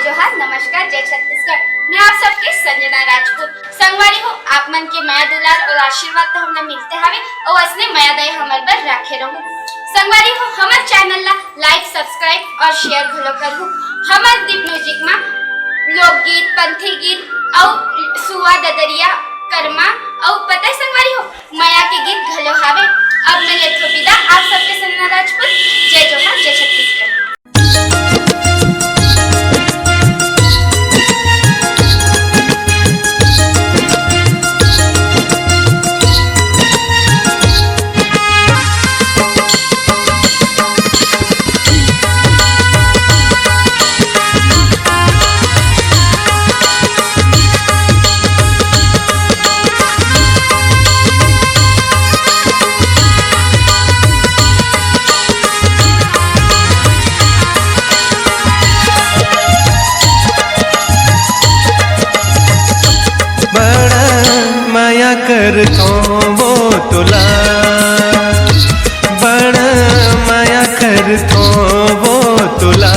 जोहार, नमस्कार, जय छत्तीसगढ़। मैं आप सबके संजना राजपूत। संगवारी हो, आप मन के माया दुलार और आशीर्वाद तो हमने मिलते हवे और असने माया दया हमर पर राखे रहू। संगवारी हो, हमर चैनल ला लाइक, सब्सक्राइब और शेयर घलो करहु। हमर दीप म्यूजिक मा लोकगीत, पंथी गीत और सुआ ददरिया कर्मा और पता है संगवारी हो माया के गीत घलो हावे। अब मैं लेथो विदा आप सबके संजना राजपूत। जय जोहार, जय छत्तीसगढ़। करतो वो तुला बड़ा माया करतो वो तुला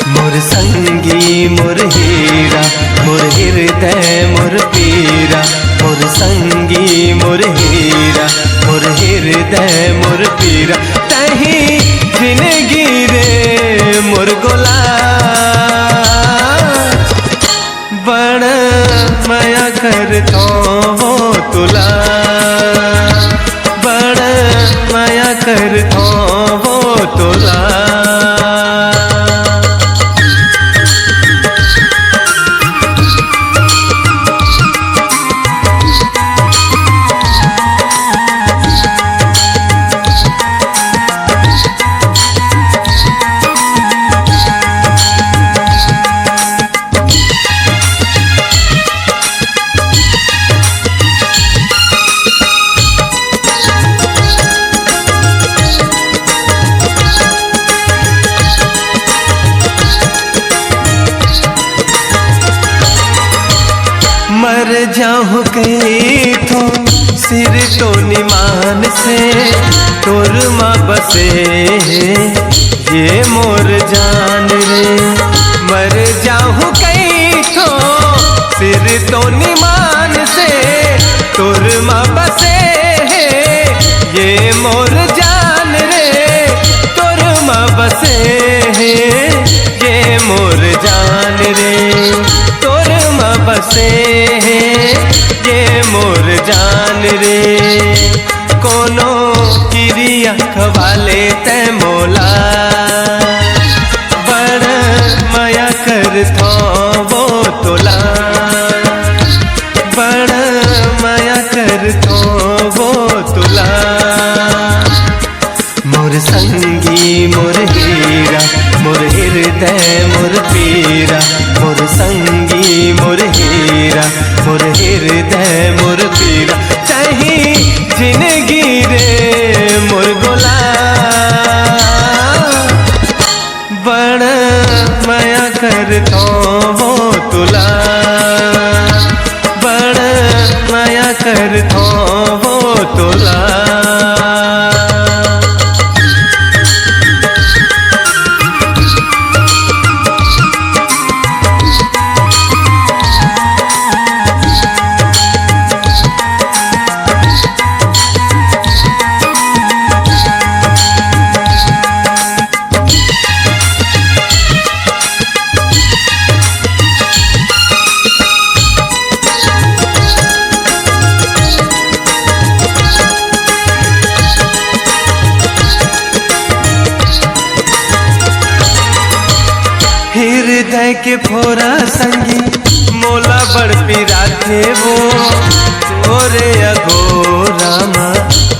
मोर संगी मोर हीरा मोर हृदय मोर पीरा मोर संगी मोर हीरा मोर हृदय मोर पीरा तही जिंदगी रे मोर गोला बड़ा माया करतो वो तुला बड़ा माया करतो वो तुला। मर जाऊँ कहीं तो सिर तो निमान से तोर माँ बसे ये मोर जान रे। मर जाऊँ कहीं तो सिर तो निमान से तोर माँ बसे ये मोर जान रे। तोर माँ बसे ये मोर जान रे। तोर माँ बसे ये मोर जान रे। कोनो किरिया खवाले ते मोला बड़ा माया करतो वो तोला बड़ा माया करतो वो तोला। मोर संगी मोर हीरा मोर हृदय मोर पीरा मोर संगी मोर हीरा मोर हृदय मोर पीरा चाही जिंदगी रे मोर गोला बड़ा माया करतो वो तुला बड़ा माया करतो वो तुला। हृदय के फोरा संगी मोला बड़ पीरा थे वो तोरे अघोरा माँ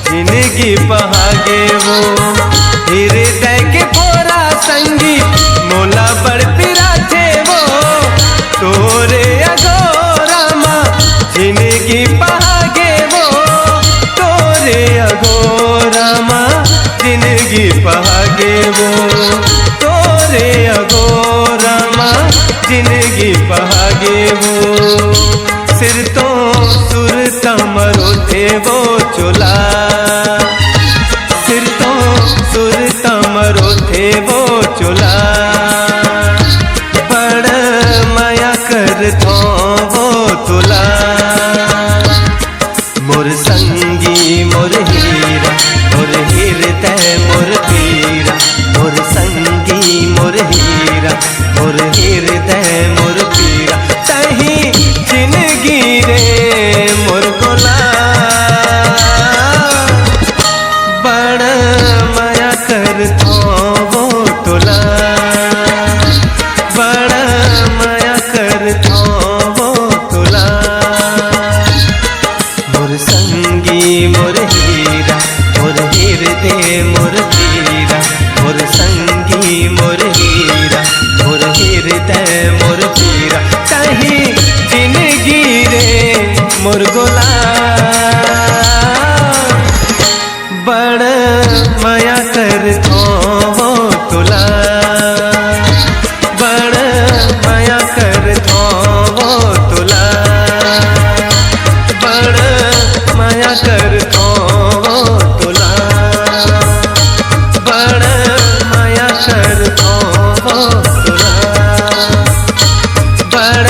जिंदगी बहागे वो। हृदय के फोरा संगी मोला बड़ पीरा थे वो तोरे अघोरा माँ जिंदगी बहागे वो। तोरे अघोरा माँ जिंदगी बहागे वो। तोरे अघोरा माँ जिंदगी बहागे वो। सिर तो सुर तमरो थे वो चोला सिर तो सुर तमरो थे वो चोला। वो तुला, बड़ा माया करता वो तुला। मोर संगी मोर हीरा, मोर हृदय मोर पीरा, मोर संगी मोर हीरा, मोर हृदय मोर पीरा। कहीं जिंदगी रे मोर गुलाम, बड़ माया करता वो तुला, बड़ माया करता वो तुला, बड़ माया करता वो तुला, बड़ माया करता वो तुला, बड़